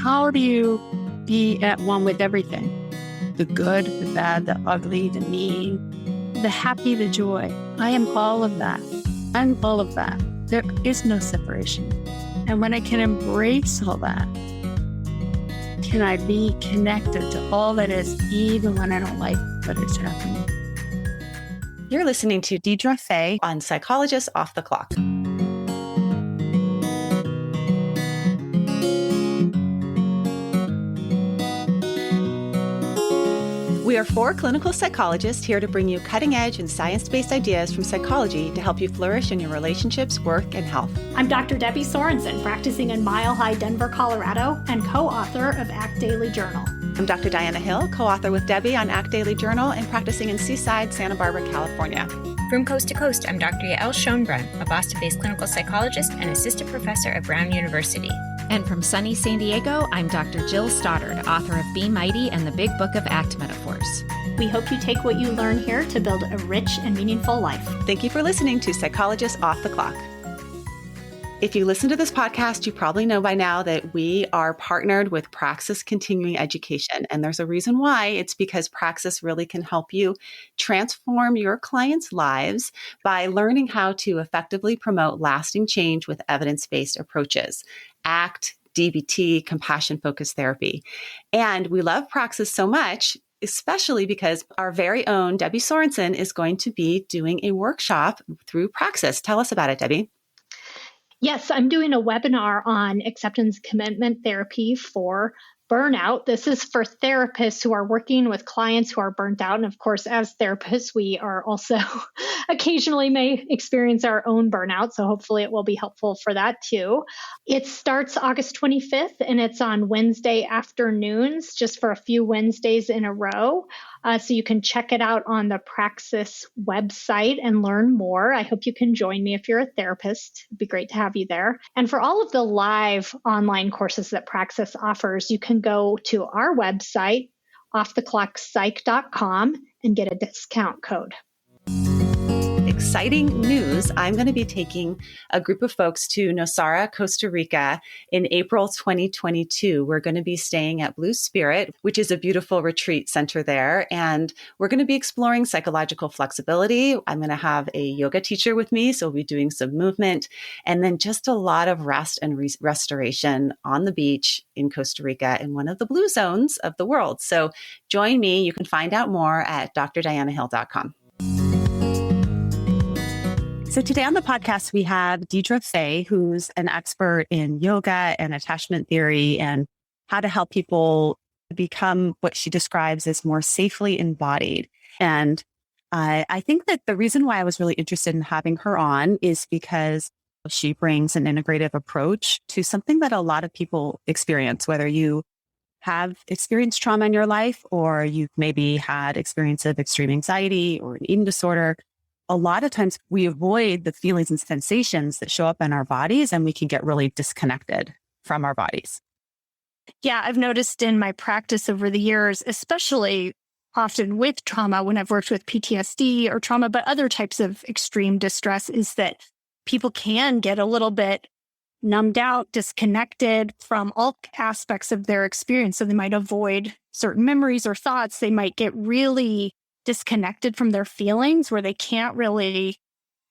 how do you be at one with everything? The good, the bad, the ugly, the mean, the happy, the joy. I am all of that. I'm all of that. There is no separation. And when I can embrace all that, can I be connected to all that is, even when I don't like what is happening? You're listening to Deirdre Fay on Psychologist Off the Clock. We are 4 clinical psychologists here to bring you cutting-edge and science-based ideas from psychology to help you flourish in your relationships, work, and health. I'm Dr. Debbie Sorensen, practicing in Mile High, Denver, Colorado, and co-author of Act Daily Journal. I'm Dr. Diana Hill, co-author with Debbie on Act Daily Journal and practicing in Seaside, Santa Barbara, California. From coast to coast, I'm Dr. Yael Schoenbrunn, a Boston-based clinical psychologist and assistant professor at Brown University. And from sunny San Diego, I'm Dr. Jill Stoddard, author of Be Mighty and the Big Book of Act Metaphors. We hope you take what you learn here to build a rich and meaningful life. Thank you for listening to Psychologist Off the Clock. If you listen to this podcast, you probably know by now that we are partnered with Praxis Continuing Education. And there's a reason why. It's because Praxis really can help you transform your clients' lives by learning how to effectively promote lasting change with evidence-based approaches. ACT, DBT, compassion-focused therapy. And we love Praxis so much, especially because our very own Debbie Sorensen is going to be doing a workshop through Praxis. Tell us about it, Debbie. Yes, I'm doing a webinar on acceptance commitment therapy for burnout. This is for therapists who are working with clients who are burnt out. And of course, as therapists, we are also occasionally may experience our own burnout. So hopefully it will be helpful for that too. It starts August 25th and it's on Wednesday afternoons, just for a few Wednesdays in a row. So you can check it out on the Praxis website and learn more. I hope you can join me if you're a therapist. It'd be great to have you there. And for all of the live online courses that Praxis offers, you can go to our website, offtheclockpsych.com, and get a discount code. Exciting news. I'm going to be taking a group of folks to Nosara, Costa Rica in April 2022. We're going to be staying at Blue Spirit, which is a beautiful retreat center there. And we're going to be exploring psychological flexibility. I'm going to have a yoga teacher with me, so we'll be doing some movement and then just a lot of rest and restoration on the beach in Costa Rica in one of the blue zones of the world. So join me. You can find out more at drdianahill.com. So today on the podcast, we have Deirdre Fay, who's an expert in yoga and attachment theory and how to help people become what she describes as more safely embodied. And I think that the reason why I was really interested in having her on is because she brings an integrative approach to something that a lot of people experience, whether you have experienced trauma in your life or you've maybe had experience of extreme anxiety or an eating disorder. A lot of times we avoid the feelings and sensations that show up in our bodies and we can get really disconnected from our bodies. Yeah, I've noticed in my practice over the years, especially often with trauma, when I've worked with PTSD or trauma, but other types of extreme distress, is that people can get a little bit numbed out, disconnected from all aspects of their experience. So they might avoid certain memories or thoughts. They might get really disconnected from their feelings where they can't really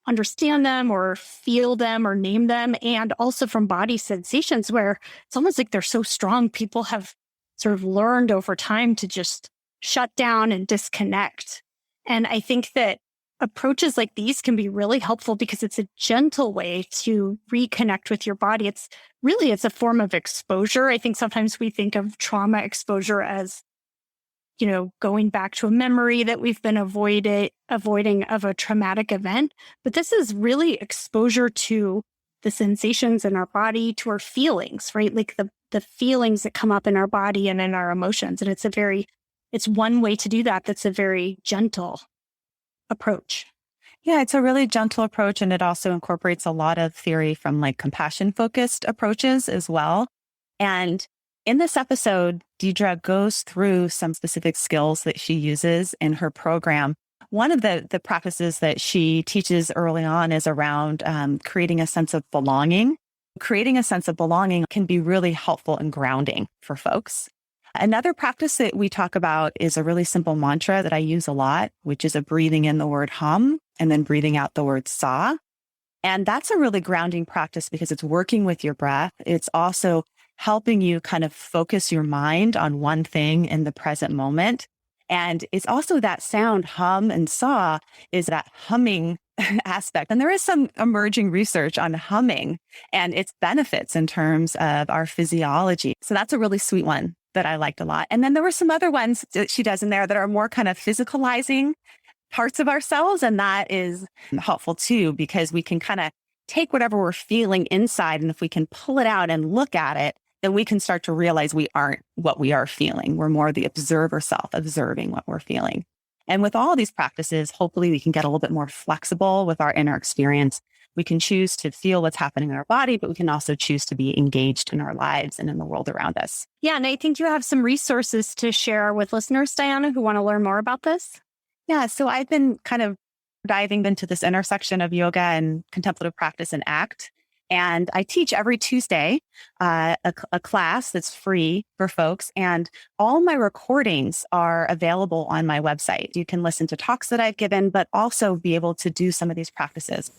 understand them or feel them or name them. And also from body sensations where it's almost like they're so strong. People have sort of learned over time to just shut down and disconnect. And I think that approaches like these can be really helpful because it's a gentle way to reconnect with your body. It's a form of exposure. I think sometimes we think of trauma exposure as going back to a memory that we've been avoiding of a traumatic event. But this is really exposure to the sensations in our body, to our feelings, right? Like the feelings that come up in our body and in our emotions. And it's one way to do that. That's a very gentle approach. Yeah, it's a really gentle approach. And it also incorporates a lot of theory from like compassion-focused approaches as well. And in this episode, Deirdre goes through some specific skills that she uses in her program. One of the practices that she teaches early on is around creating a sense of belonging Creating a sense of belonging can be really helpful and grounding for folks. Another practice that we talk about is a really simple mantra that I use a lot, which is a breathing in the word hum and then breathing out the word sa. And that's a really grounding practice because it's working with your breath. It's also helping you kind of focus your mind on one thing in the present moment. And it's also that sound hum and sa is that humming aspect. And there is some emerging research on humming and its benefits in terms of our physiology. So that's a really sweet one that I liked a lot. And then there were some other ones that she does in there that are more kind of physicalizing parts of ourselves. And that is helpful too, because we can kind of take whatever we're feeling inside. And if we can pull it out and look at it, then we can start to realize we aren't what we are feeling. We're more the observer self, observing what we're feeling. And with all of these practices, hopefully we can get a little bit more flexible with our inner experience. We can choose to feel what's happening in our body, but we can also choose to be engaged in our lives and in the world around us. Yeah, and I think you have some resources to share with listeners, Diana, who want to learn more about this. Yeah, so I've been kind of diving into this intersection of yoga and contemplative practice and ACT. And I teach every Tuesday a class that's free for folks. And all my recordings are available on my website. You can listen to talks that I've given, but also be able to do some of these practices.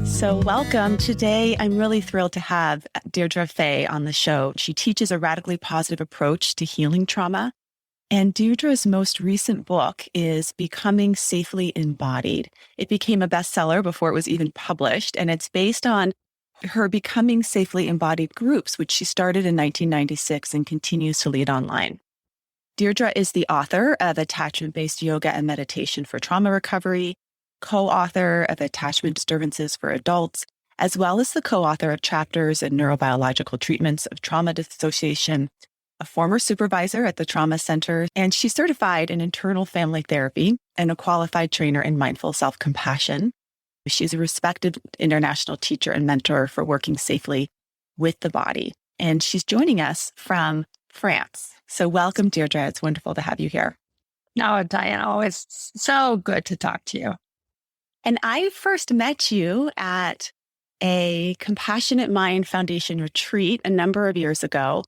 So welcome. Today, I'm really thrilled to have Deirdre Fay on the show. She teaches a radically positive approach to healing trauma. And Deirdre's most recent book is Becoming Safely Embodied. It became a bestseller before it was even published, and it's based on her Becoming Safely Embodied groups, which she started in 1996 and continues to lead online. Deirdre is the author of Attachment-Based Yoga and Meditation for Trauma Recovery, co-author of Attachment Disturbances for Adults, as well as the co-author of chapters in Neurobiological Treatments of Trauma Dissociation, a former supervisor at the Trauma Center, and she's certified in internal family therapy and a qualified trainer in mindful self-compassion. She's a respected international teacher and mentor for working safely with the body. And she's joining us from France. So welcome, Deirdre. It's wonderful to have you here. No, Diana, always so good to talk to you. And I first met you at a Compassionate Mind Foundation retreat a number of years ago.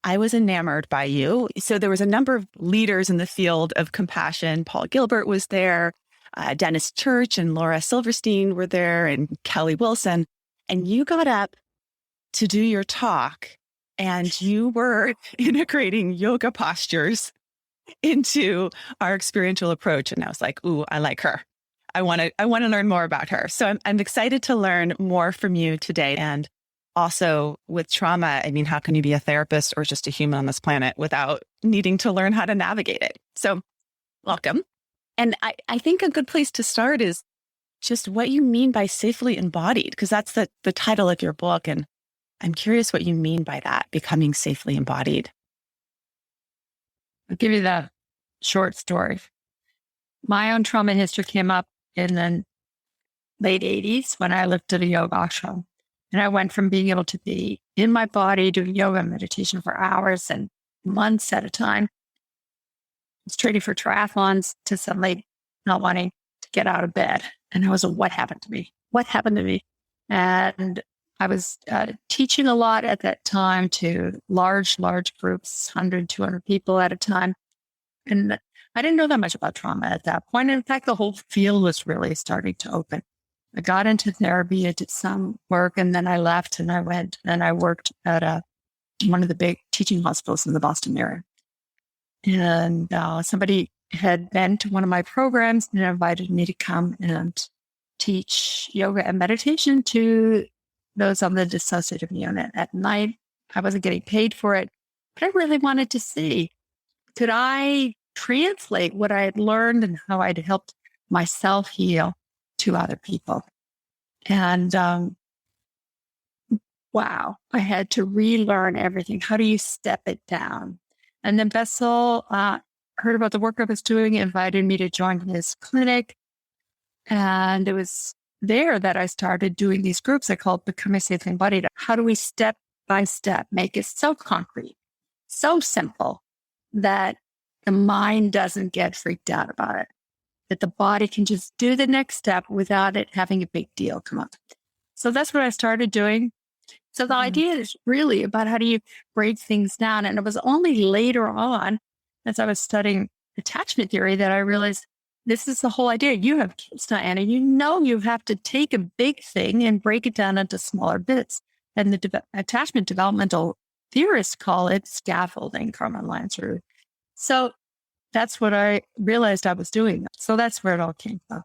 I was enamored by you. So there was a number of leaders in the field of compassion. Paul Gilbert was there, Dennis Church and Laura Silverstein were there, and Kelly Wilson. And you got up to do your talk, and you were integrating yoga postures into our experiential approach. And I was like, ooh, I like her. I want to learn more about her. So I'm excited to learn more from you today. And also with trauma, I mean, how can you be a therapist or just a human on this planet without needing to learn how to navigate it? So welcome. And I think a good place to start is just what you mean by safely embodied, because that's the title of your book. And I'm curious what you mean by that, becoming safely embodied. I'll give you the short story. My own trauma history came up in the late 80s when I lived at a yoga ashram. And I went from being able to be in my body doing yoga and meditation for hours and months at a time. I was training for triathlons to suddenly not wanting to get out of bed. And I was, what happened to me? What happened to me? And I was teaching a lot at that time to large groups, 100, 200 people at a time. And I didn't know that much about trauma at that point. In fact, the whole field was really starting to open. I got into therapy, I did some work, and then I left and I went and I worked at one of the big teaching hospitals in the Boston area. And somebody had been to one of my programs and invited me to come and teach yoga and meditation to those on the dissociative unit at night. I wasn't getting paid for it, but I really wanted to see, could I translate what I had learned and how I'd helped myself heal to other people. And wow, I had to relearn everything. How do you step it down? And then Bessel heard about the work I was doing, invited me to join his clinic. And it was there that I started doing these groups I called Becoming Safely Embodied. How do we step by step make it so concrete, so simple that the mind doesn't get freaked out about it? That the body can just do the next step without it having a big deal come up. So that's what I started doing. So the idea is really about how do you break things down. And it was only later on, as I was studying attachment theory, that I realized this is the whole idea. You have kids, Diana. You have to take a big thing and break it down into smaller bits. And the attachment developmental theorists call it scaffolding, Carmen Lansrud. So that's what I realized I was doing. So that's where it all came from.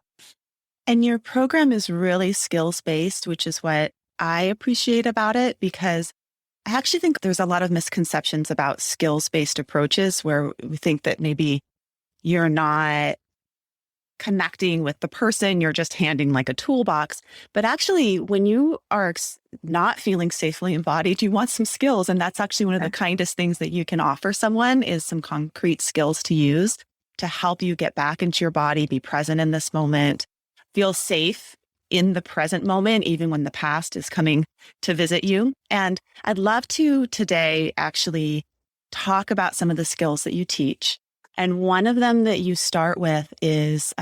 And your program is really skills-based, which is what I appreciate about it, because I actually think there's a lot of misconceptions about skills-based approaches where we think that maybe you're not connecting with the person, you're just handing like a toolbox. But actually, when you are not feeling safely embodied, you want some skills. And that's actually one of the kindest things that you can offer someone is some concrete skills to use to help you get back into your body, be present in this moment, feel safe in the present moment, even when the past is coming to visit you. And I'd love to today actually talk about some of the skills that you teach. And one of them that you start with is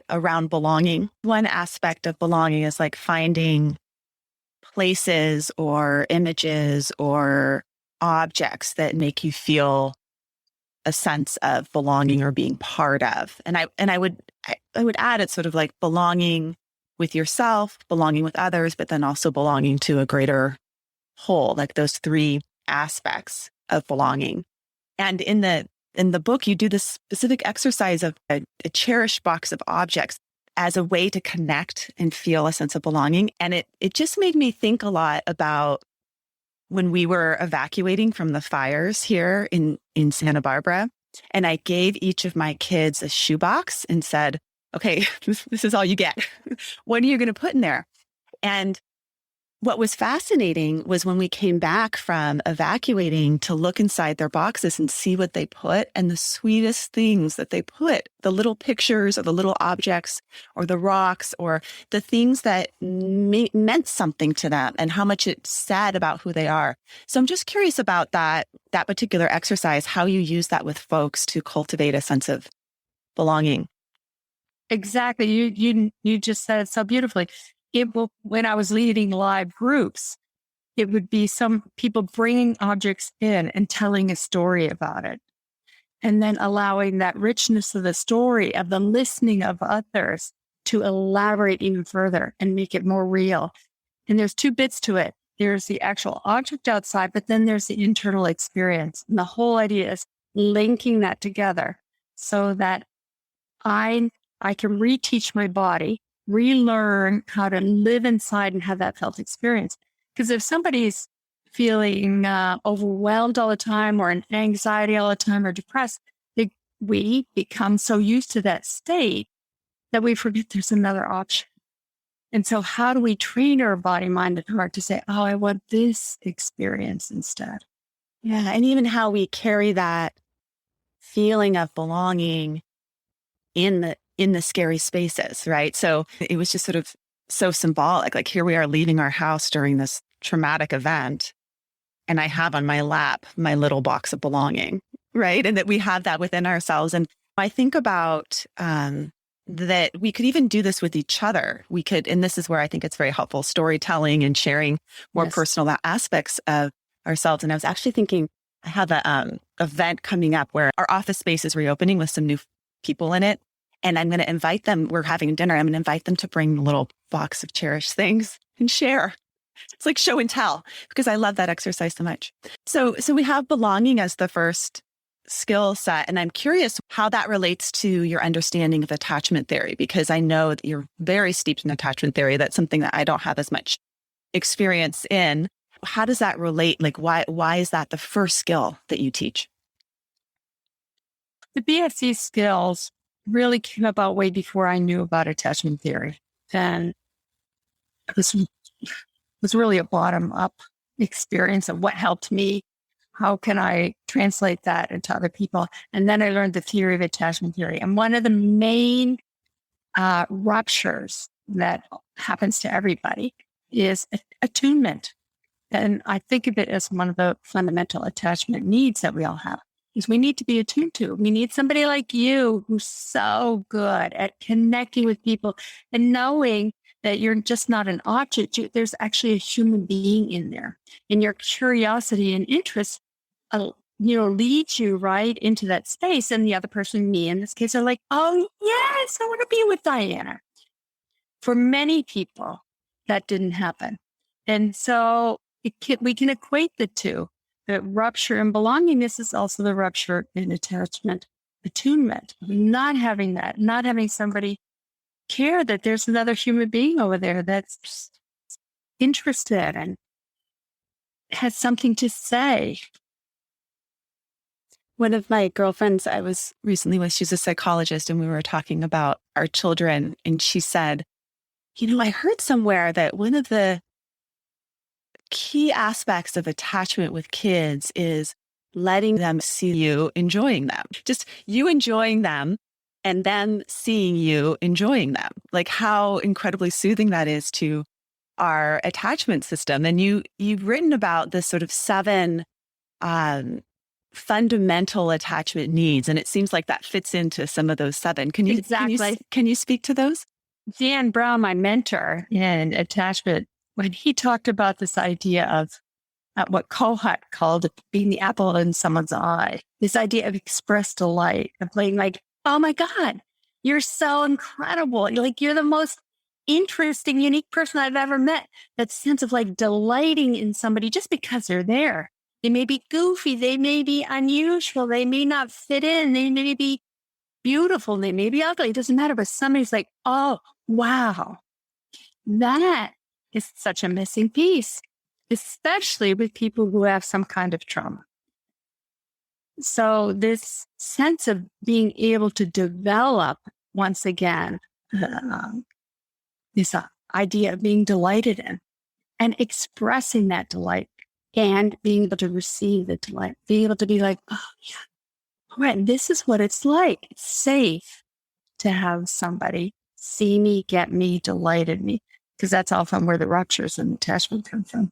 around belonging. One aspect of belonging is like finding places or images or objects that make you feel a sense of belonging or being part of. And I would add it's sort of like belonging with yourself, belonging with others, but then also belonging to a greater whole, like those three aspects of belonging. And in the book, you do this specific exercise of a cherished box of objects as a way to connect and feel a sense of belonging. And it just made me think a lot about when we were evacuating from the fires here in Santa Barbara. And I gave each of my kids a shoebox and said, okay, this is all you get. What are you going to put in there? And what was fascinating was when we came back from evacuating to look inside their boxes and see what they put, and the sweetest things that they put, the little pictures or the little objects or the rocks or the things that meant something to them and how much it said about who they are. So I'm just curious about that particular exercise, how you use that with folks to cultivate a sense of belonging. Exactly. You just said it so beautifully. When I was leading live groups, it would be some people bringing objects in and telling a story about it. And then allowing that richness of the story, of the listening of others to elaborate even further and make it more real. And there's two bits to it. There's the actual object outside, but then there's the internal experience. And the whole idea is linking that together so that I can reteach my body, relearn how to live inside and have that felt experience. Because if somebody's feeling overwhelmed all the time or in anxiety all the time or depressed, we become so used to that state that we forget there's another option. And so how do we train our body, mind, and heart to say, oh, I want this experience instead? Yeah. And even how we carry that feeling of belonging in the scary spaces, right? So it was just sort of so symbolic. Like here we are leaving our house during this traumatic event, and I have on my lap my little box of belonging, right? And that we have that within ourselves. And I think about that we could even do this with each other. We could, and this is where I think it's very helpful, storytelling and sharing more personal aspects of ourselves. And I was actually thinking, I have an event coming up where our office space is reopening with some new people in it. And I'm going to invite them, we're having dinner, I'm going to invite them to bring a little box of cherished things and share. It's like show and tell, because I love that exercise so much. So we have belonging as the first skill set. And I'm curious how that relates to your understanding of attachment theory, because I know that you're very steeped in attachment theory. That's something that I don't have as much experience in. How does that relate? Like, why is that the first skill that you teach? The BSC skills really came about way before I knew about attachment theory. And this was really a bottom-up experience of what helped me. How can I translate that into other people? And then I learned the theory of attachment theory. And one of the main ruptures that happens to everybody is attunement. And I think of it as one of the fundamental attachment needs that we all have. Is we need to be attuned to. We need somebody like you who's so good at connecting with people and knowing that you're just not an object. There's actually a human being in there. And your curiosity and interest, leads you right into that space. And the other person, me in this case, are like, oh, yes, I want to be with Diana. For many people, that didn't happen. And so we can equate the two. The rupture in belongingness is also the rupture in attachment, attunement. Not having that, not having somebody care that there's another human being over there that's interested and has something to say. One of my girlfriends I was recently with, she's a psychologist, and we were talking about our children. And she said, I heard somewhere that one of the key aspects of attachment with kids is letting them see you enjoying them. Just you enjoying them and them seeing you enjoying them. Like how incredibly soothing that is to our attachment system. And you've written about this sort of 7 fundamental attachment needs. And it seems like that fits into some of those 7. Can you speak to those? Dan Brown, my mentor in attachment, when he talked about this idea of what Kohut called being the apple in someone's eye, this idea of expressed delight, of being like, oh my God, you're so incredible. Like you're the most interesting, unique person I've ever met. That sense of like delighting in somebody just because they're there. They may be goofy. They may be unusual. They may not fit in. They may be beautiful. They may be ugly. It doesn't matter. But somebody's like, oh, wow. That is such a missing piece, especially with people who have some kind of trauma. So this sense of being able to develop, once again, this idea of being delighted in and expressing that delight and being able to receive the delight, being able to be like, oh, yeah, all right, this is what it's like. It's safe to have somebody see me, get me, delight in me, because that's often where the ruptures and attachment come from.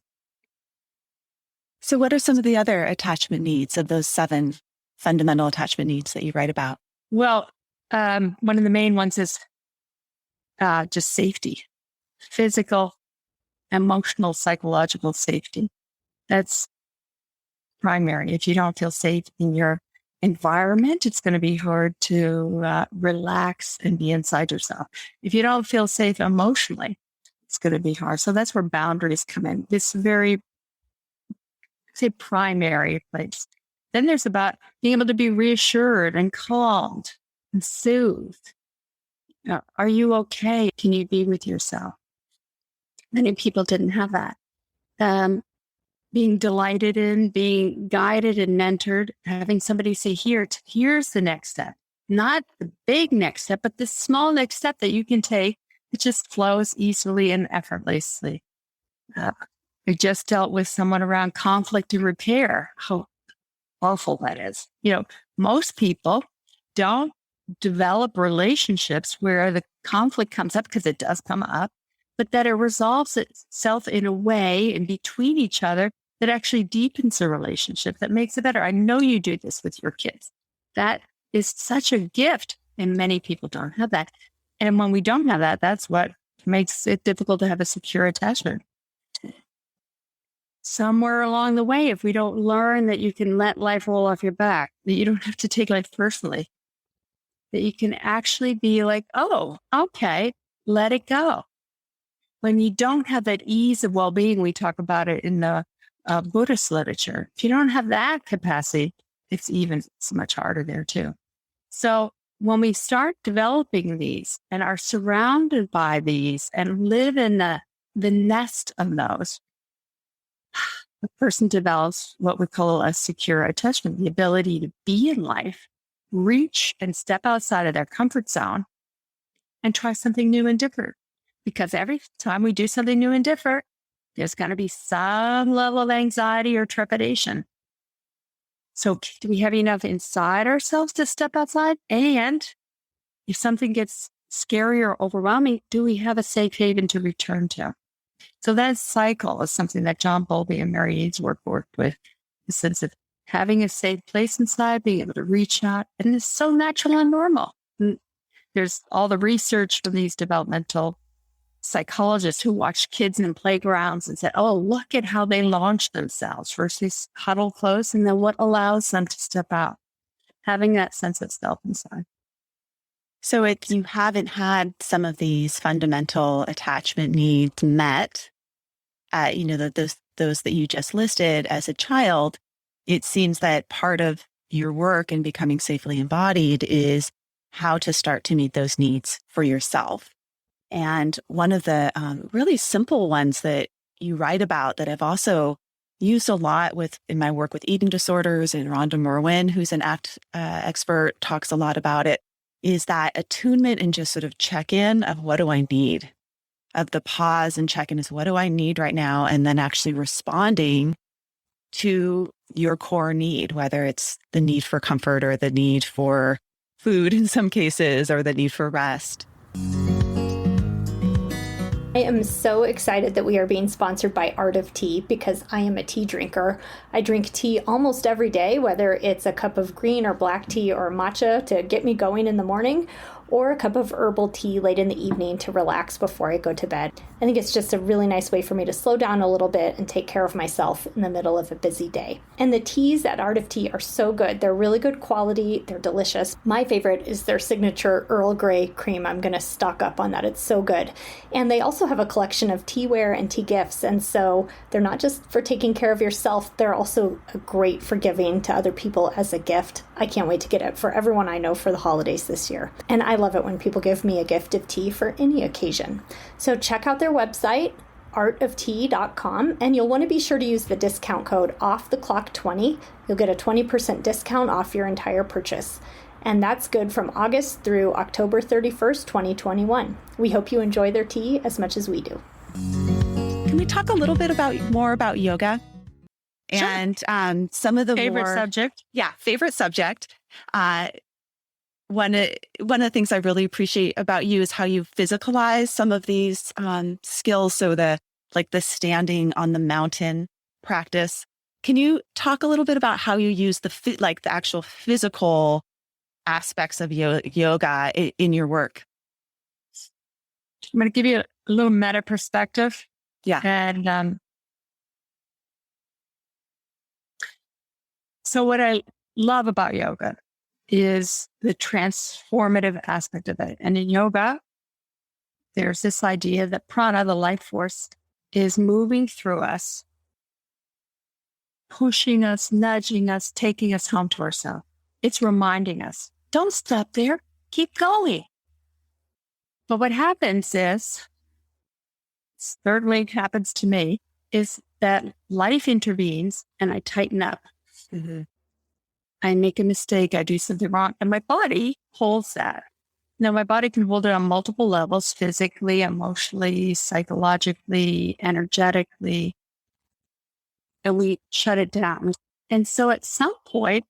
So what are some of the other attachment needs of those 7 fundamental attachment needs that you write about? Well, one of the main ones is just safety, physical, emotional, psychological safety. That's primary. If you don't feel safe in your environment, it's going to be hard to relax and be inside yourself. If you don't feel safe emotionally, it's going to be hard. So that's where boundaries come in. This very, say, primary place. Then there's about being able to be reassured and calmed and soothed. Are you okay? Can you be with yourself? Many people didn't have that. Being delighted in, being guided and mentored, having somebody say, here's the next step. Not the big next step, but the small next step that you can take. It just flows easily and effortlessly. I just dealt with someone around conflict and repair. How awful that is. Most people don't develop relationships where the conflict comes up, because it does come up, but that it resolves itself in a way in between each other that actually deepens the relationship, that makes it better. I know you do this with your kids. That is such a gift, and many people don't have that. And when we don't have that, that's what makes it difficult to have a secure attachment. Somewhere along the way, if we don't learn that you can let life roll off your back, that you don't have to take life personally, that you can actually be like, oh, okay, let it go. When you don't have that ease of well-being, we talk about it in the Buddhist literature. If you don't have that capacity, it's so much harder there too. So when we start developing these and are surrounded by these and live in the nest of those, the person develops what we call a secure attachment, the ability to be in life, reach and step outside of their comfort zone and try something new and different. Because every time we do something new and different, there's going to be some level of anxiety or trepidation. So do we have enough inside ourselves to step outside? And if something gets scary or overwhelming, do we have a safe haven to return to? So that cycle is something that John Bowlby and Mary Eads worked with, the sense of having a safe place inside, being able to reach out. And it's so natural and normal. And there's all the research from these developmental psychologists who watched kids in playgrounds and said, oh, look at how they launch themselves versus huddle close. And then what allows them to step out, having that sense of self inside. So if you haven't had some of these fundamental attachment needs met, those that you just listed as a child, it seems that part of your work in becoming safely embodied is how to start to meet those needs for yourself. And one of the really simple ones that you write about that I've also used a lot in my work with eating disorders, and Rhonda Merwin, who's an ACT expert, talks a lot about it, is that attunement and just sort of check-in of what do I need, of the pause and check-in is what do I need right now, and then actually responding to your core need, whether it's the need for comfort or the need for food in some cases, or the need for rest. I am so excited that we are being sponsored by Art of Tea because I am a tea drinker. I drink tea almost every day, whether it's a cup of green or black tea or matcha to get me going in the morning, or a cup of herbal tea late in the evening to relax before I go to bed. I think it's just a really nice way for me to slow down a little bit and take care of myself in the middle of a busy day. And the teas at Art of Tea are so good. They're really good quality. They're delicious. My favorite is their signature Earl Grey cream. I'm going to stock up on that. It's so good. And they also have a collection of teaware and tea gifts. And so they're not just for taking care of yourself, they're also great for giving to other people as a gift. I can't wait to get it for everyone I know for the holidays this year. And I love it when people give me a gift of tea for any occasion. So check out their website, artoftea.com, and you'll want to be sure to use the discount code OFFTHECLOCK20. You'll get a 20% discount off your entire purchase. And that's good from August through October 31st, 2021. We hope you enjoy their tea as much as we do. Can we talk a little bit more about yoga? Sure. And some of the Favorite subject? Yeah, favorite subject. One of the things I really appreciate about you is how you physicalize some of these skills. So the standing on the mountain practice. Can you talk a little bit about how you use the actual physical aspects of yoga in your work? I'm going to give you a little meta perspective. Yeah. And so what I love about yoga is the transformative aspect of it. And in yoga, there's this idea that prana, the life force, is moving through us, pushing us, nudging us, taking us home to ourselves. It's reminding us, don't stop there, keep going. But what happens is, thirdly happens to me, is that life intervenes and I tighten up. Mm-hmm. I make a mistake, I do something wrong, and my body holds that. Now, my body can hold it on multiple levels, physically, emotionally, psychologically, energetically, and we shut it down. And so at some point,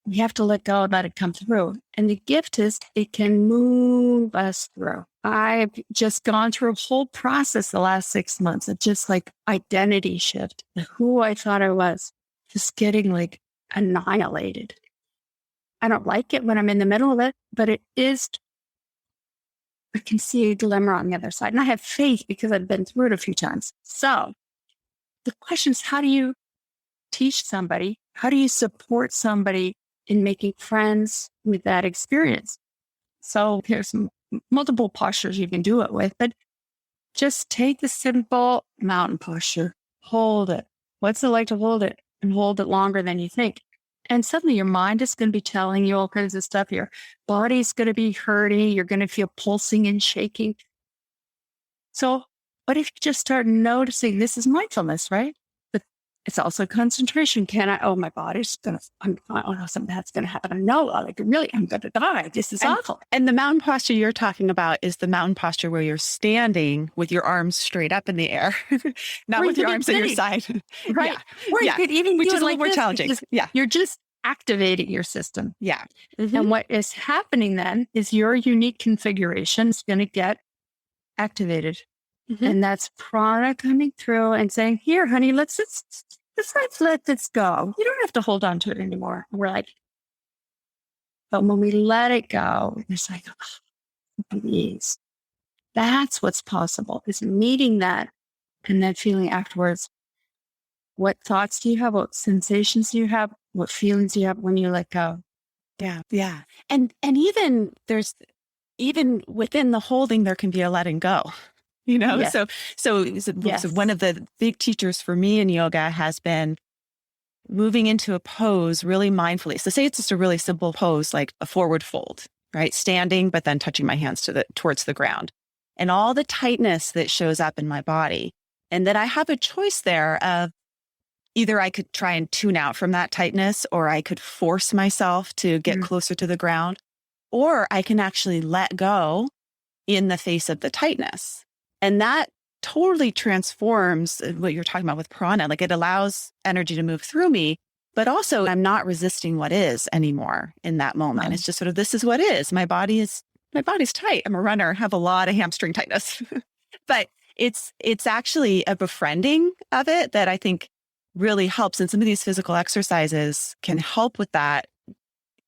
we have to let go and let it come through. And the gift is it can move us through. I've just gone through a whole process the last 6 months of just identity shift, who I thought I was, just getting annihilated. I don't like it when I'm in the middle of it, but I can see a glimmer on the other side. And I have faith because I've been through it a few times. So the question is, how do you teach somebody? How do you support somebody in making friends with that experience? So there's multiple postures you can do it with, but just take the simple mountain posture, hold it. What's it like to hold it and hold it longer than you think? And suddenly your mind is going to be telling you all kinds of stuff. Your body's going to be hurting. You're going to feel pulsing and shaking. So what if you just start noticing this is mindfulness, right? But it's also concentration. My body's going to, something that's going to happen. No, I'm going to die. This is awful. And the mountain posture you're talking about is the mountain posture where you're standing with your arms straight up in the air, not with your arms at your side. Right. Yeah. Or you could even which do is it a little more challenging. Yeah. You're just activating your system. Yeah. Mm-hmm. And what is happening then is your unique configuration is going to get activated. Mm-hmm. And that's prana coming through and saying, here, honey, let's let this go. You don't have to hold on to it anymore. We're but when we let it go, it's please. That's what's possible, is meeting that and then feeling afterwards. What thoughts do you have? What sensations do you have? What feelings do you have when you let go? Yeah. Yeah. And even even within the holding, there can be a letting go, Yes. So Yes. one of the big teachers for me in yoga has been moving into a pose really mindfully. So say it's just a really simple pose, like a forward fold, right? Standing, but then touching my hands towards the ground, and all the tightness that shows up in my body. And that I have a choice there of either I could try and tune out from that tightness, or I could force myself to get closer to the ground, or I can actually let go in the face of the tightness. And that totally transforms what you're talking about with prana. Like, it allows energy to move through me, but also I'm not resisting what is anymore in that moment. It's just sort of, this is what is. My body's tight. I'm a runner, have a lot of hamstring tightness, but it's actually a befriending of it that I think really helps. And some of these physical exercises can help with that.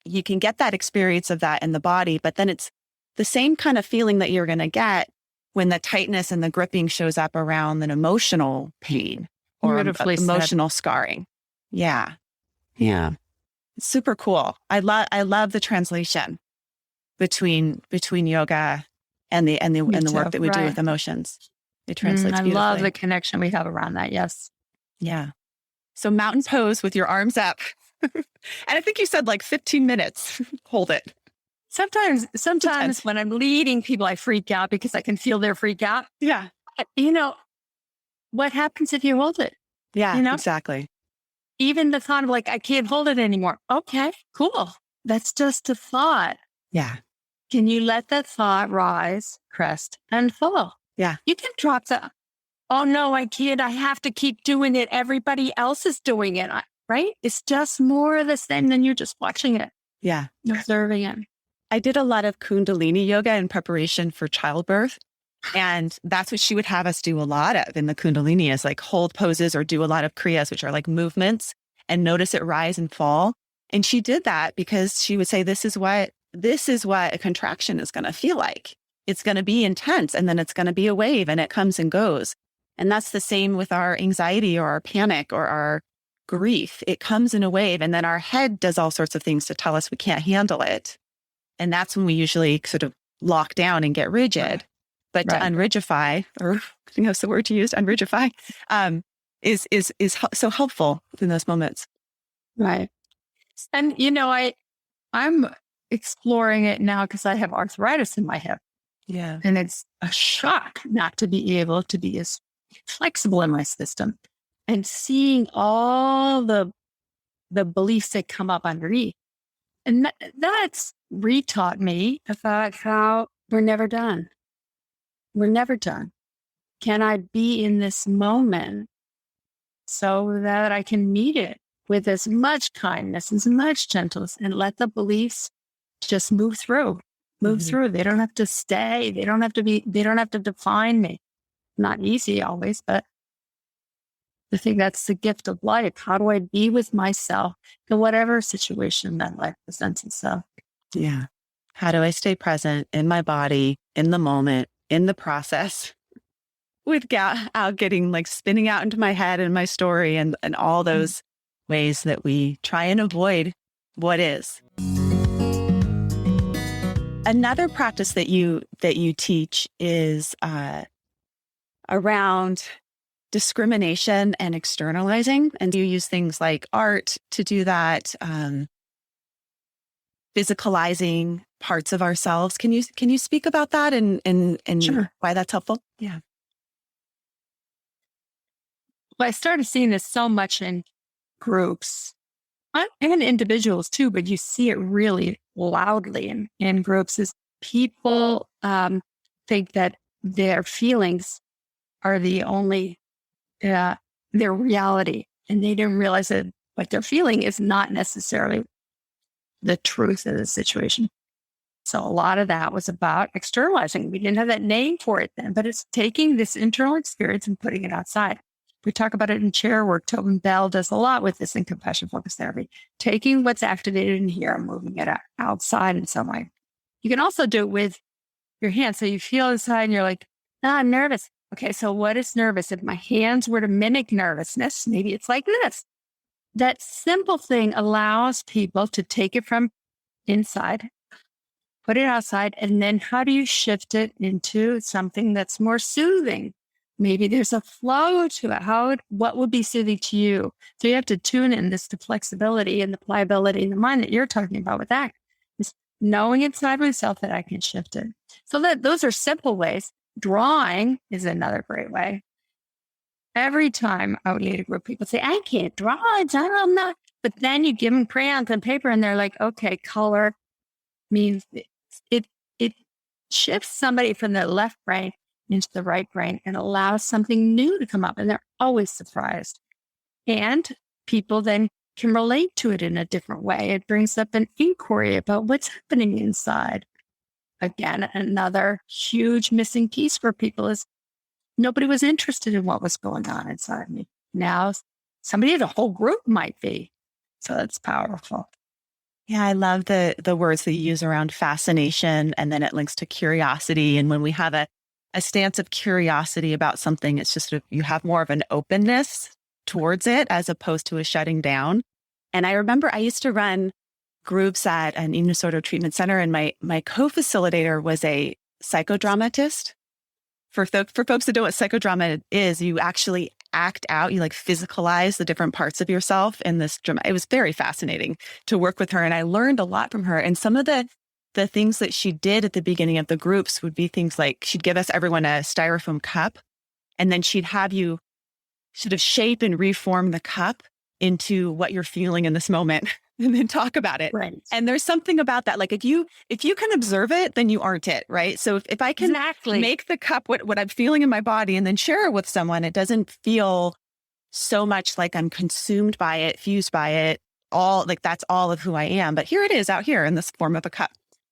You can get that experience of that in the body, but then it's the same kind of feeling that you're going to get when the tightness and the gripping shows up around an emotional pain or emotional scarring. Yeah. Yeah. It's super cool. I love the translation between yoga and the work that we do with emotions. It translates beautifully. I love the connection we have around that. Yes. Yeah. So mountain pose with your arms up. And I think you said like 15 minutes. Hold it. Sometimes when I'm leading people, I freak out because I can feel their freak out. Yeah. What happens if you hold it? Yeah, exactly. Even the thought of like, I can't hold it anymore. Okay, cool. That's just a thought. Yeah. Can you let that thought rise, crest, and fall? Yeah. You can drop the, oh no, I can't. I have to keep doing it. Everybody else is doing it. Right? It's just more of the same than you're just watching it. Yeah. Observing it. I did a lot of Kundalini yoga in preparation for childbirth. And that's what she would have us do a lot of in the Kundalini, is like hold poses or do a lot of kriyas, which are like movements, and notice it rise and fall. And she did that because she would say, this is what a contraction is going to feel like. It's going to be intense, and then it's going to be a wave, and it comes and goes. And that's the same with our anxiety or our panic or our grief. It comes in a wave, and then our head does all sorts of things to tell us we can't handle it. And that's when we usually sort of lock down and get rigid. But to unrigify, or I think that's the word to use, unrigify, is so helpful in those moments. Right. And I'm exploring it now because I have arthritis in my hip. Yeah. And it's a shock not to be able to be as flexible in my system, and seeing all the beliefs that come up underneath. And that's retaught me about how we're never done. We're never done. Can I be in this moment so that I can meet it with as much kindness, as much gentleness, and let the beliefs just move through? Through. They don't have to stay. They don't have to define me. Not easy always, but I think that's the gift of life. How do I be with myself in whatever situation that life presents itself? Yeah. How do I stay present in my body, in the moment, in the process, without getting like spinning out into my head and my story and all those ways that we try and avoid what is. Another practice that you teach is around discrimination and externalizing. And you use things like art to do that, physicalizing parts of ourselves. Can you speak about that and Sure. why that's helpful? Yeah. Well, I started seeing this so much in groups and individuals too, but you see it really loudly in groups, is people think that their feelings are the only their reality, and they didn't realize that what they're feeling is not necessarily the truth of the situation. So a lot of that was about externalizing. We didn't have that name for it then, but it's taking this internal experience and putting it outside. We talk about it in chair work. Tobin Bell does a lot with this in compassion focused therapy, taking what's activated in here and moving it outside in some way. You can also do it with your hands. So you feel inside and you're like, I'm nervous. Okay, so what is nervous? If my hands were to mimic nervousness, maybe it's like this. That simple thing allows people to take it from inside, put it outside, and then how do you shift it into something that's more soothing? Maybe there's a flow to it. What would be soothing to you? So you have to tune in this to flexibility and the pliability in the mind that you're talking about with that. Is knowing inside myself that I can shift it. So those are simple ways. Drawing is another great way. Every time I would lead a group, people say, I can't draw. I'm not. But then you give them crayons and paper and they're like, okay, color means it shifts somebody from the left brain into the right brain and allows something new to come up. And they're always surprised. And people then can relate to it in a different way. It brings up an inquiry about what's happening inside. Again, another huge missing piece for people is nobody was interested in what was going on inside me. Now, somebody, the whole group might be. So that's powerful. Yeah, I love the words that you use around fascination, and then it links to curiosity. And when we have a stance of curiosity about something, it's just you have more of an openness towards it as opposed to a shutting down. And I remember I used to run groups at an eating disorder treatment center, and my co-facilitator was a psychodramatist. For folks that don't know what psychodrama is, you actually act out, you like physicalize the different parts of yourself in this drama. It was very fascinating to work with her, and I learned a lot from her. And some of the things that she did at the beginning of the groups would be things like she'd give us everyone a styrofoam cup, and then she'd have you sort of shape and reform the cup into what you're feeling in this moment and then talk about it. Right. And there's something about that. Like if you can observe it, then you aren't it, right? So if I can make the cup what I'm feeling in my body and then share it with someone, it doesn't feel so much like I'm consumed by it, fused by it, all like that's all of who I am. But here it is out here in this form of a cup.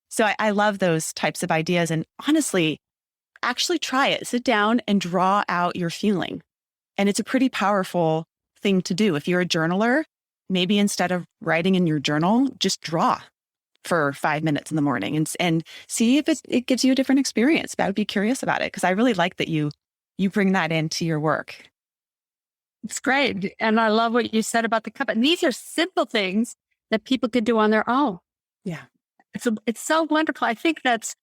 So I love those types of ideas. And honestly, actually try it. Sit down and draw out your feeling. And it's a pretty powerful thing to do. If you're a journaler, maybe instead of writing in your journal, just draw for 5 minutes in the morning and see if it gives you a different experience. I would be curious about it because I really like that you bring that into your work. It's great. And I love what you said about the cup. And these are simple things that people could do on their own. Yeah. It's so wonderful. I think that's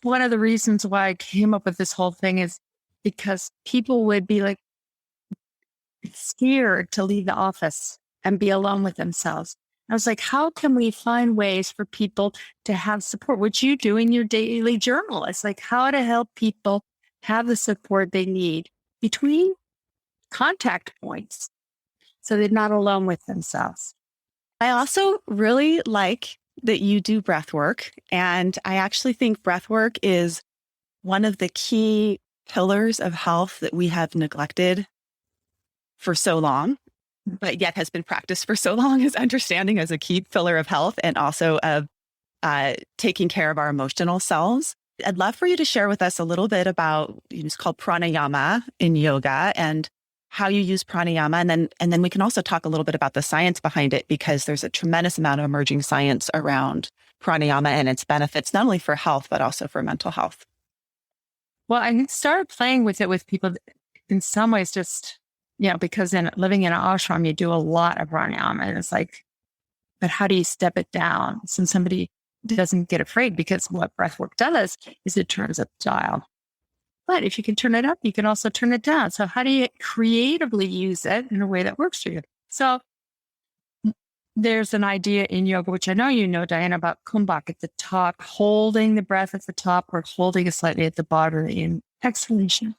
one of the reasons why I came up with this whole thing is because people would be like scared to leave the office and be alone with themselves. I was like, how can we find ways for people to have support? What you do in your daily journal. It's like how to help people have the support they need between contact points so they're not alone with themselves. I also really like that you do breath work. And I actually think breath work is one of the key pillars of health that we have neglected for so long, but yet has been practiced for so long, as understanding as a key pillar of health and also of taking care of our emotional selves. I'd love for you to share with us a little bit about, it's called pranayama in yoga and how you use pranayama. And then we can also talk a little bit about the science behind it, because there's a tremendous amount of emerging science around pranayama and its benefits, not only for health, but also for mental health. Well, I started playing with it with people in some ways, just, because living in an ashram, you do a lot of pranayama. And it's like, but how do you step it down so somebody doesn't get afraid? Because what breathwork does is it turns up the dial. But if you can turn it up, you can also turn it down. So how do you creatively use it in a way that works for you? So there's an idea in yoga, which I know you know, Diana, about kumbhak at the top, holding the breath at the top or holding it slightly at the bottom in exhalation.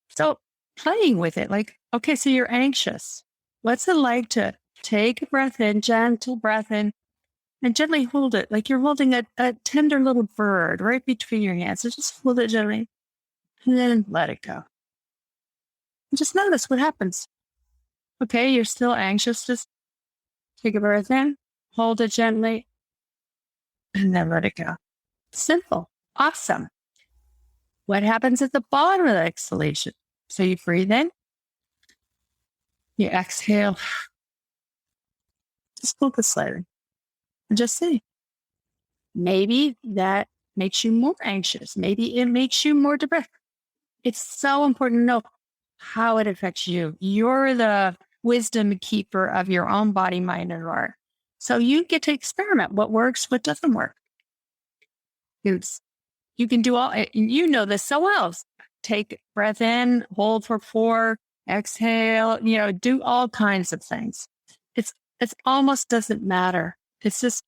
So playing with it, like, okay, so you're anxious. What's it like to take a breath in, gentle breath in, and gently hold it like you're holding a tender little bird right between your hands. So just hold it gently. And then let it go. And just notice what happens. Okay, you're still anxious. Just take a breath in, hold it gently, and then let it go. Simple. Awesome. What happens at the bottom of the exhalation? So you breathe in, you exhale, just focus slightly, and just see. Maybe that makes you more anxious. Maybe it makes you more depressed. It's so important to know how it affects you. You're the wisdom keeper of your own body, mind, and heart. So you get to experiment what works, what doesn't work. You can do all, you know this so well. Take breath in, hold for 4, exhale, do all kinds of things. It's almost doesn't matter. It's just,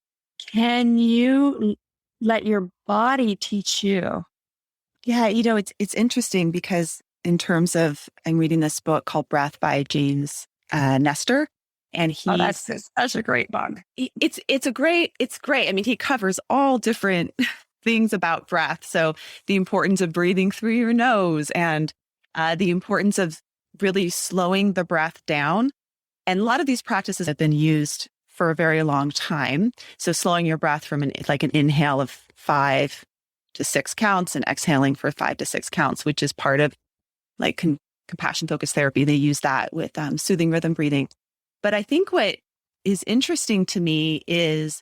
can you let your body teach you? Yeah, it's interesting because in terms of, I'm reading this book called Breath by James Nestor, and That's such a great book. It's great. I mean, he covers all different things about breath. So the importance of breathing through your nose and the importance of really slowing the breath down. And a lot of these practices have been used for a very long time. So slowing your breath from an inhale of 5 to 6 counts and exhaling for 5 to 6 counts, which is part of like compassion focused therapy. They use that with soothing rhythm breathing. But I think what is interesting to me is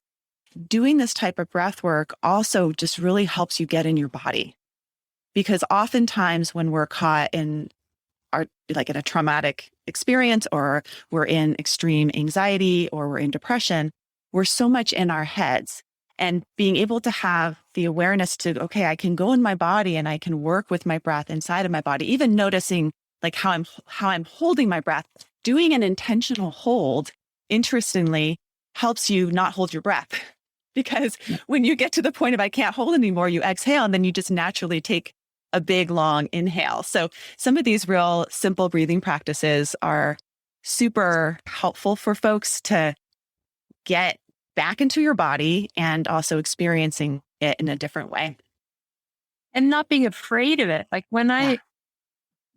doing this type of breath work also just really helps you get in your body. Because oftentimes when we're caught in in a traumatic experience, or we're in extreme anxiety, or we're in depression, we're so much in our heads. And being able to have the awareness to, okay, I can go in my body and I can work with my breath inside of my body, even noticing like how I'm holding my breath. Doing an intentional hold, interestingly, helps you not hold your breath. Because when you get to the point of I can't hold anymore, you exhale, and then you just naturally take a big, long inhale. So some of these real simple breathing practices are super helpful for folks to get back into your body and also experiencing it in a different way. And not being afraid of it. Like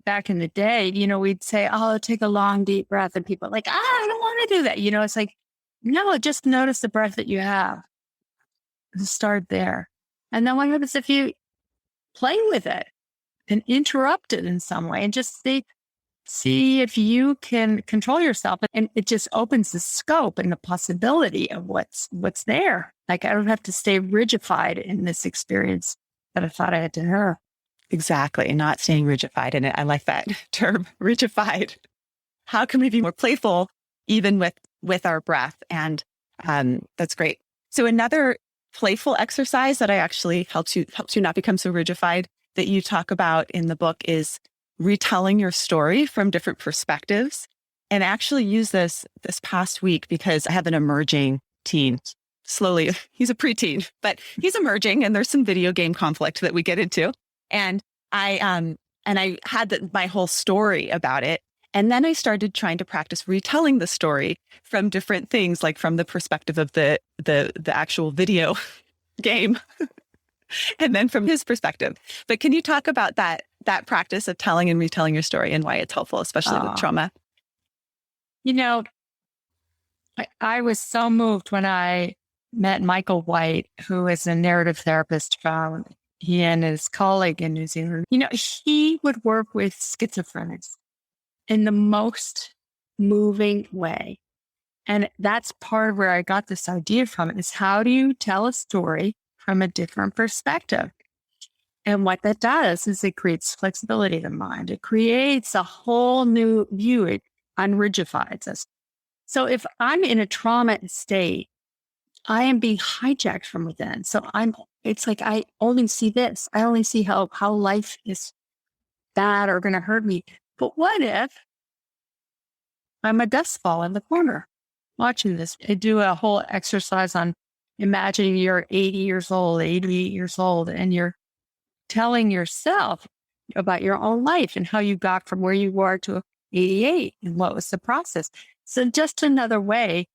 back in the day, we'd say, oh, take a long, deep breath. And people are like, I don't want to do that. It's like, no, just notice the breath that you have. Start there. And then what happens if you play with it and interrupt it in some way and just see if you can control yourself? And it just opens the scope and the possibility of what's there. Like, I don't have to stay rigidified in this experience that I thought I had to have. Exactly. Not staying rigidified in it. I like that term, rigidified. How can we be more playful even with our breath? And that's great. So another playful exercise that I actually helps you not become so rigidified that you talk about in the book is retelling your story from different perspectives. And I actually use this past week because I have an emerging teen. Slowly, he's a preteen, but he's emerging, and there's some video game conflict that we get into. And I had my whole story about it. And then I started trying to practice retelling the story from different things, like from the perspective of the actual video game, and then from his perspective. But can you talk about that practice of telling and retelling your story and why it's helpful, especially with trauma? I was so moved when I met Michael White, who is a narrative therapist from he and his colleague in New Zealand. He would work with schizophrenics in the most moving way. And that's part of where I got this idea from, is how do you tell a story from a different perspective? And what that does is it creates flexibility of the mind. It creates a whole new view. It unrigidifies us. So if I'm in a trauma state, I am being hijacked from within. So it's like I only see this. I only see how life is bad or going to hurt me. But what if I'm a dust ball in the corner watching this? I do a whole exercise on imagining you're 80 years old, 88 years old, and you're telling yourself about your own life and how you got from where you were to 88 and what was the process. So just another way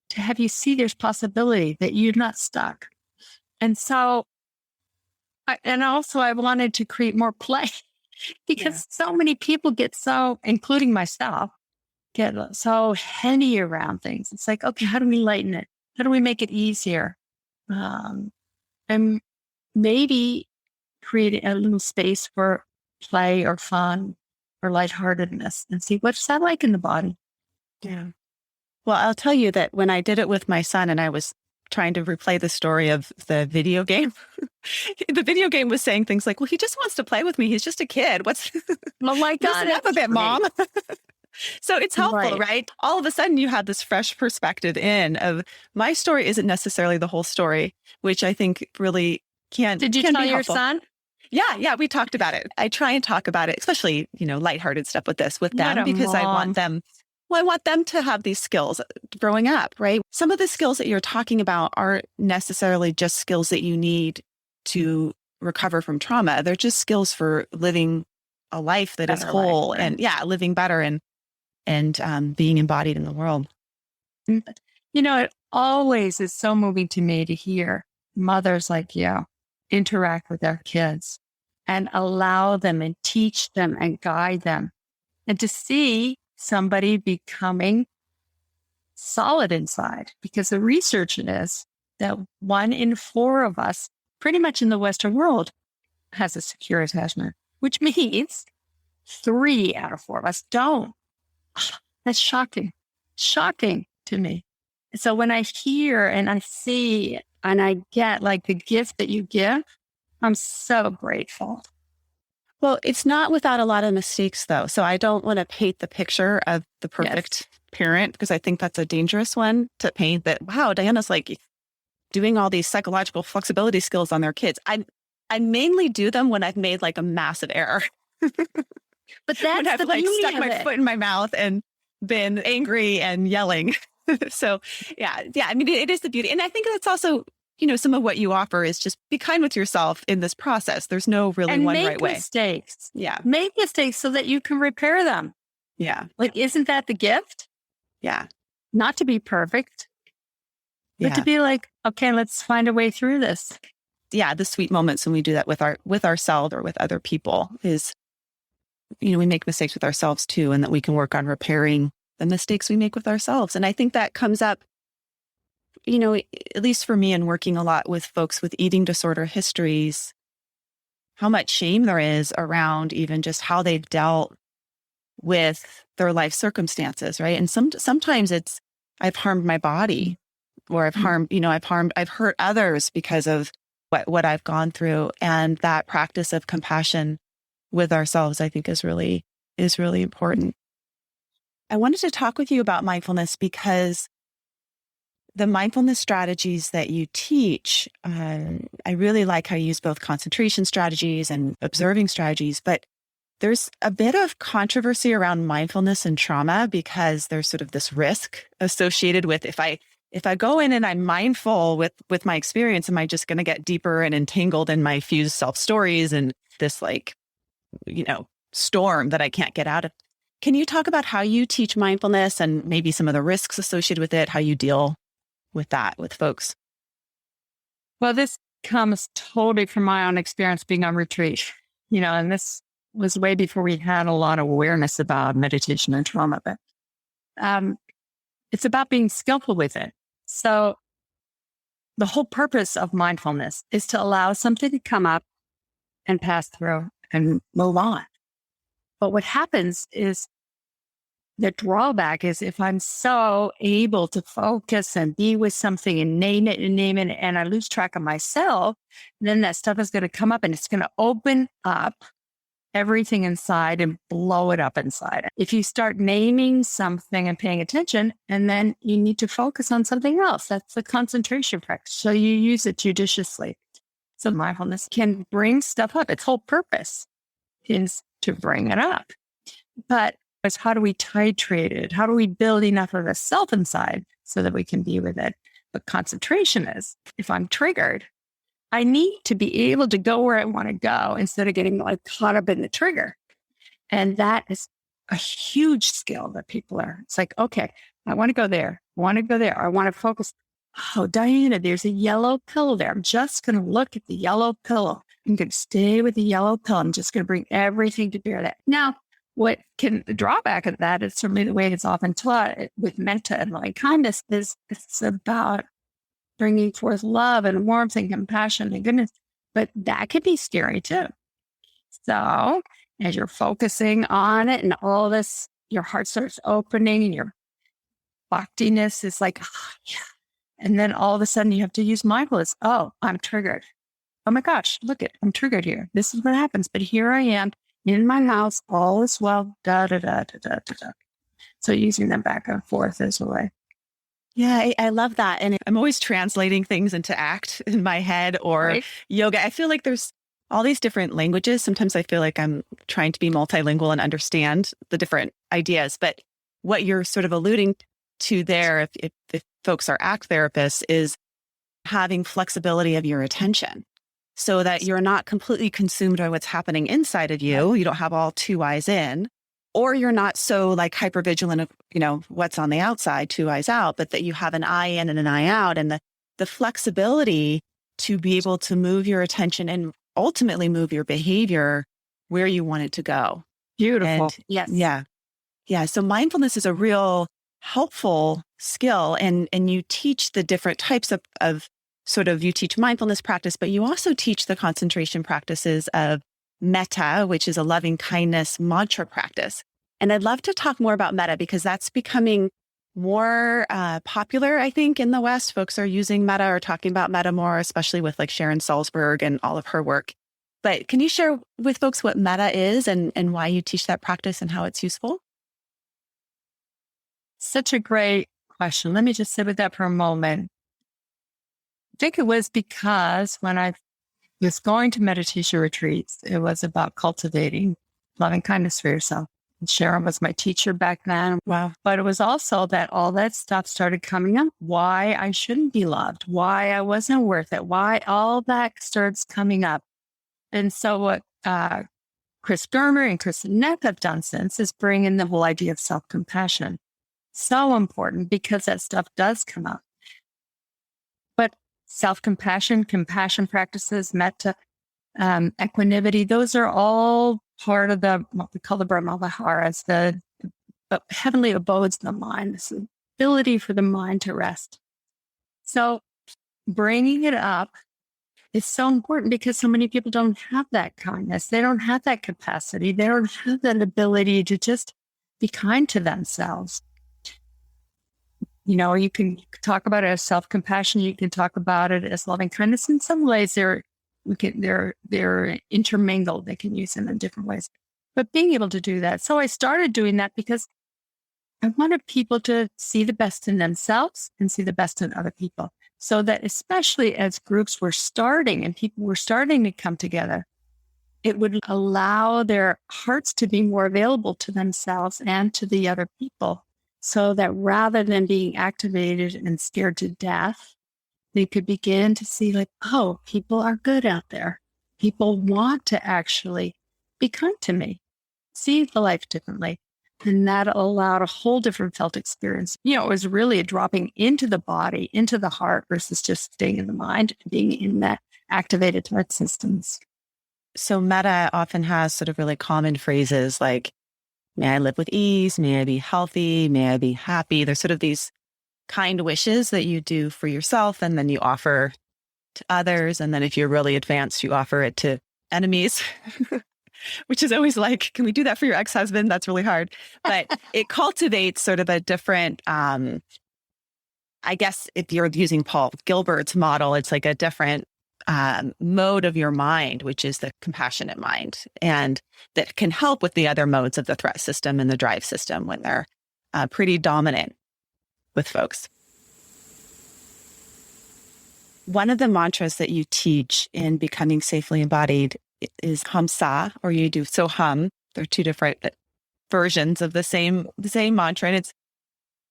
to have you see there's possibility that you're not stuck. And so, I wanted to create more play because so many people get including myself, get so heady around things. It's like, okay, how do we lighten it? How do we make it easier? And maybe create a little space for play or fun or lightheartedness and see what's that like in the body. Yeah. Well, I'll tell you that when I did it with my son and I was trying to replay the story of the video game. The video game was saying things like, well, he just wants to play with me. He's just a kid. What's Oh my God, listen up a bit, Mom. So it's helpful, right? All of a sudden you have this fresh perspective of my story isn't necessarily the whole story, which I think really Did you tell your son? Yeah, we talked about it. I try and talk about it, especially, lighthearted stuff with them because I want them. Well, I want them to have these skills growing up, right? Some of the skills that you're talking about aren't necessarily just skills that you need to recover from trauma. They're just skills for living a life that is whole and living better and being embodied in the world. It always is so moving to me to hear mothers like you interact with their kids and allow them and teach them and guide them, and to see somebody becoming solid inside, because the research is that 1 in 4 of us pretty much in the Western world has a secure attachment, which means 3 out of 4 of us don't. That's shocking to me. So when I hear and I see and I get like the gift that you give, I'm so grateful. Well, it's not without a lot of mistakes, though. So I don't want to paint the picture of the perfect parent, because I think that's a dangerous one to paint, that, wow, Diana's like doing all these psychological flexibility skills on their kids. I mainly do them when I've made like a massive error. But that's when I've like stuck my foot in my mouth and been angry and yelling. So yeah. I mean, it is the beauty. And I think that's also, some of what you offer is just be kind with yourself in this process. There's no really one right way. Make mistakes. Yeah. Make mistakes so that you can repair them. Yeah. Like, isn't that the gift? Yeah. Not to be perfect, but to be like, okay, let's find a way through this. Yeah. The sweet moments when we do that with ourselves or with other people is, we make mistakes with ourselves too, and that we can work on repairing the mistakes we make with ourselves. And I think that comes up, at least for me in working a lot with folks with eating disorder histories, how much shame there is around even just how they've dealt with their life circumstances, right? And sometimes it's, I've harmed my body, or I've hurt others because of what I've gone through. And that practice of compassion with ourselves, I think is really important. I wanted to talk with you about mindfulness because the mindfulness strategies that you teach, I really like how you use both concentration strategies and observing strategies, but there's a bit of controversy around mindfulness and trauma because there's sort of this risk associated with, if I go in and I'm mindful with my experience, am I just going to get deeper and entangled in my fused self stories and this storm that I can't get out of? Can you talk about how you teach mindfulness and maybe some of the risks associated with it, how you deal with that with folks? Well, this comes totally from my own experience being on retreat, and this was way before we had a lot of awareness about meditation and trauma, but it's about being skillful with it. So the whole purpose of mindfulness is to allow something to come up and pass through and move on. But what happens is the drawback is if I'm so able to focus and be with something and name it, and I lose track of myself, then that stuff is going to come up and it's going to open up everything inside and blow it up inside. If you start naming something and paying attention, and then you need to focus on something else, that's the concentration practice. So you use it judiciously. So mindfulness can bring stuff up. Its whole purpose is to bring it up. But it's how do we titrate it? How do we build enough of a self inside so that we can be with it? But concentration is, if I'm triggered, I need to be able to go where I want to go instead of getting like caught up in the trigger. And that is a huge skill that people are. It's like, okay, I want to go there. I want to focus. Oh, Diana, there's a yellow pill there. I'm just going to look at the yellow pill. I'm going to stay with the yellow pill. I'm just going to bring everything to bear that. Now, the drawback of that is certainly the way it's often taught with metta and loving kindness is it's about bringing forth love and warmth and compassion and goodness. But that could be scary too. So as you're focusing on it and all this, your heart starts opening and your bhaktiness is like, oh, yeah, And then all of a sudden you have to use mindfulness. Oh, I'm triggered. Oh my gosh, look it, I'm triggered here. This is what happens. But here I am in my house, all is well, da, da, da, da, da, da, da. So using them back and forth as a way. Yeah, I love that. And I'm always translating things into ACT in my head or yoga. I feel like there's all these different languages. Sometimes I feel like I'm trying to be multilingual and understand the different ideas. But what you're sort of alluding to there, if folks are ACT therapists, is having flexibility of your attention so that you're not completely consumed by what's happening inside of you. You don't have all two eyes in. Or you're not so like hypervigilant of, what's on the outside, two eyes out, but that you have an eye in and an eye out, and the flexibility to be able to move your attention and ultimately move your behavior where you want it to go. Beautiful. And yes. Yeah. Yeah. So mindfulness is a real helpful skill, and you teach the different types of sort of, you teach mindfulness practice, but you also teach the concentration practices of metta, which is a loving kindness mantra practice. And I'd love to talk more about metta because that's becoming more popular, I think, in the West. Folks are using metta or talking about metta more, especially with like Sharon Salzberg and all of her work. But can you share with folks what metta is and why you teach that practice and how it's useful? Such a great question. Let me just sit with that for a moment. I think it was because when I was going to meditation retreats, it was about cultivating loving kindness for yourself. And Sharon was my teacher back then. Wow. But it was also that all that stuff started coming up. Why I shouldn't be loved, why I wasn't worth it, why all that starts coming up. And so what Chris Germer and Kristen Neff have done since is bring in the whole idea of self-compassion. So important because that stuff does come up. But self-compassion, compassion practices, metta, equanimity, those are all part of what we call the Brahma-Viharas, the heavenly abodes of the mind, this ability for the mind to rest. So bringing it up is so important because so many people don't have that kindness. They don't have that capacity. They don't have that ability to just be kind to themselves. You can talk about it as self-compassion. You can talk about it as loving kindness. In some ways, they're intermingled. They can use them in different ways. But being able to do that. So I started doing that because I wanted people to see the best in themselves and see the best in other people. So that especially as groups were starting and people were starting to come together, it would allow their hearts to be more available to themselves and to the other people. So that rather than being activated and scared to death, they could begin to see like, oh, people are good out there. People want to actually be kind to me, see the life differently. And that allowed a whole different felt experience. It was really a dropping into the body, into the heart versus just staying in the mind, being in that activated heart systems. So metta often has sort of really common phrases like, may I live with ease, may I be healthy, may I be happy. There's sort of these kind wishes that you do for yourself and then you offer to others. And then if you're really advanced, you offer it to enemies, which is always like, can we do that for your ex-husband? That's really hard. But it cultivates sort of a different, I guess if you're using Paul Gilbert's model, it's like a different mode of your mind, which is the compassionate mind, and that can help with the other modes of the threat system and the drive system when they're pretty dominant with folks. One of the mantras that you teach in Becoming Safely Embodied is hamsa, or you do so hum. They're two different versions of the same mantra. And it's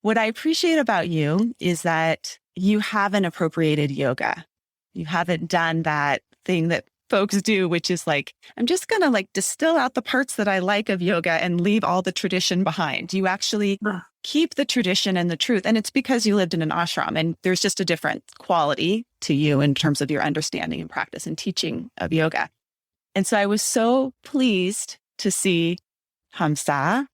what I appreciate about you is that you haven't appropriated yoga. You haven't done that thing that folks do, which is like, I'm just going to like distill out the parts that I like of yoga and leave all the tradition behind. You actually keep the tradition and the truth. And it's because you lived in an ashram and there's just a different quality to you in terms of your understanding and practice and teaching of yoga. And so I was so pleased to see hamsa,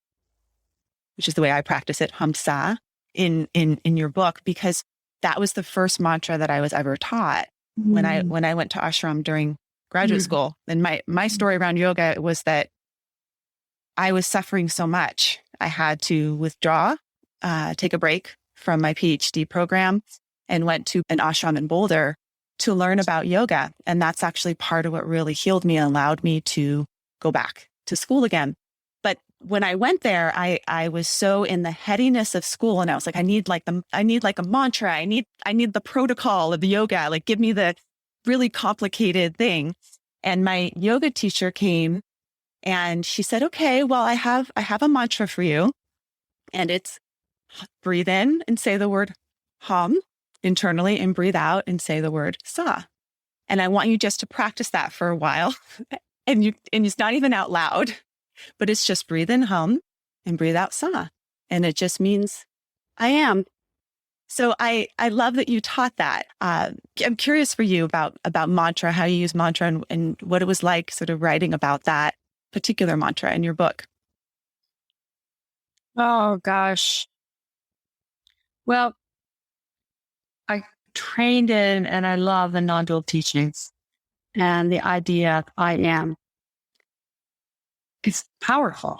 which is the way I practice it, hamsa, in your book, because that was the first mantra that I was ever taught when I went to ashram during graduate school. And my story around yoga was that I was suffering so much. I had to withdraw, take a break from my PhD program. and went to an ashram in Boulder to learn about yoga. And that's actually part of what really healed me and allowed me to go back to school again. But when I went there, I was so in the headiness of school, and I was like, I need like a mantra. I need the protocol of the yoga. Like, give me the really complicated thing. And my yoga teacher came and she said, okay, well, I have a mantra for you. And it's breathe in and say the word hum internally, and breathe out and say the word sa. And I want you just to practice that for a while. And it's not even out loud, but it's just breathe in hum and breathe out sa. And it just means I am. So I love that you taught that. I'm curious for you about mantra, how you use mantra, and what it was like sort of writing about that particular mantra in your book. Oh, gosh. Well, I trained in and I love the non-dual teachings, and the idea of I am. It's powerful.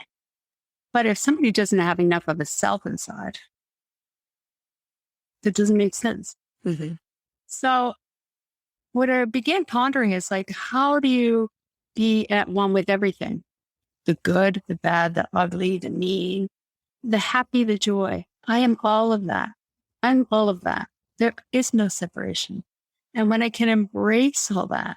But if somebody doesn't have enough of a self inside, that doesn't make sense. Mm-hmm. So what I began pondering is like, how do you be at one with everything? The good, the bad, the ugly, the mean, the happy, the joy. I am all of that. I'm all of that. There is no separation. And when I can embrace all that,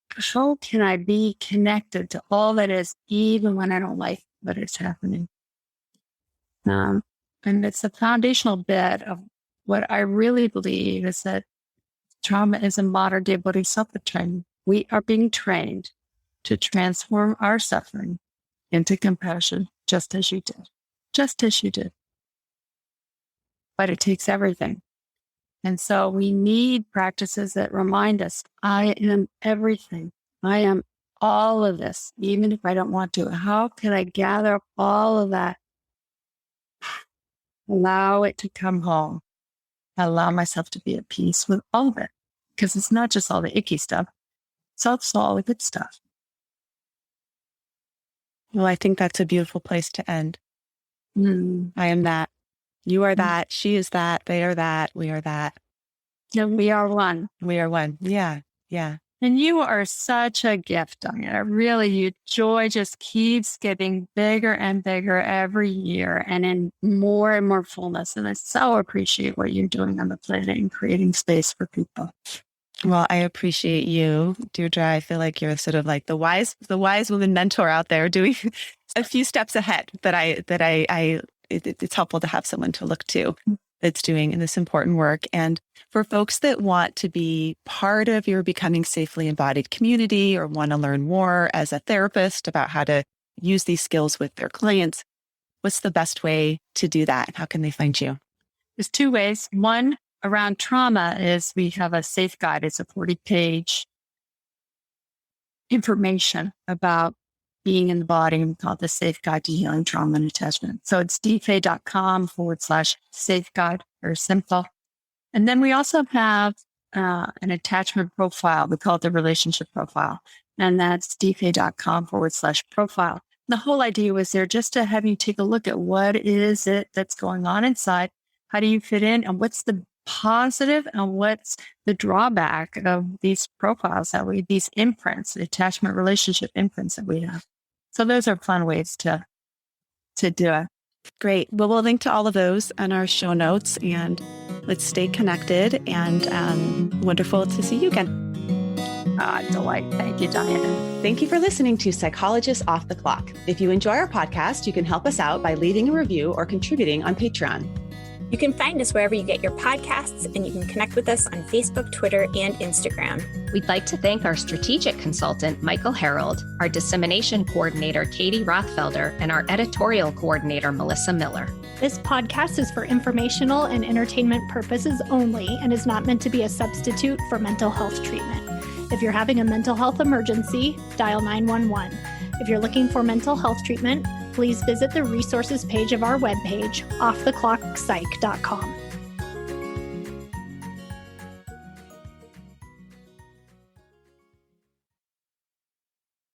how can I be connected to all that is, even when I don't like what is happening? And it's the foundational bit of what I really believe is that trauma is a modern day bodhisattva training. We are being trained to transform our suffering into compassion, just as you did. Just as you did. But it takes everything. And so we need practices that remind us, I am everything. I am all of this, even if I don't want to. How can I gather up all of that? Allow it to come home. Allow myself to be at peace with all of it. Because it's not just all the icky stuff. It's also all the good stuff. Well, I think that's a beautiful place to end. I am that. You are that. She is that. They are that. We are that. And we are one. We are one. Yeah. Yeah. And you are such a gift, Diana. Really, your joy just keeps getting bigger and bigger every year, and in more and more fullness. And I so appreciate what you're doing on the planet and creating space for people. Well, I appreciate you, Deirdre. I feel like you're sort of like the wise woman mentor out there, doing a few steps ahead it's helpful to have someone to look to that's doing this important work. And for folks that want to be part of your Becoming Safely Embodied community, or want to learn more as a therapist about how to use these skills with their clients, what's the best way to do that? How can they find you? There's two ways. One, around trauma, is we have a safe guide. It's a 40-page information about being in the body. We call it the Safe Guide to Healing Trauma and Attachment. So it's dfay.com/safe guide, very simple. And then we also have an attachment profile. We call it the relationship profile. And that's dfay.com/profile. The whole idea was there just to have you take a look at what is it that's going on inside. How do you fit in? And what's the positive and what's the drawback of these profiles these imprints, the attachment relationship imprints that we have. So those are fun ways to do it. Great. Well, we'll link to all of those in our show notes, and let's stay connected, and wonderful to see you again. Delight. Thank you, Diana. Thank you for listening to Psychologists Off the Clock. If you enjoy our podcast, you can help us out by leaving a review or contributing on Patreon. You can find us wherever you get your podcasts, and you can connect with us on Facebook, Twitter, and Instagram. We'd like to thank our strategic consultant, Michael Harold, our dissemination coordinator, Katie Rothfelder, and our editorial coordinator, Melissa Miller. This podcast is for informational and entertainment purposes only and is not meant to be a substitute for mental health treatment. If you're having a mental health emergency, dial 911. If you're looking for mental health treatment, please visit the resources page of our webpage, offtheclockpsych.com.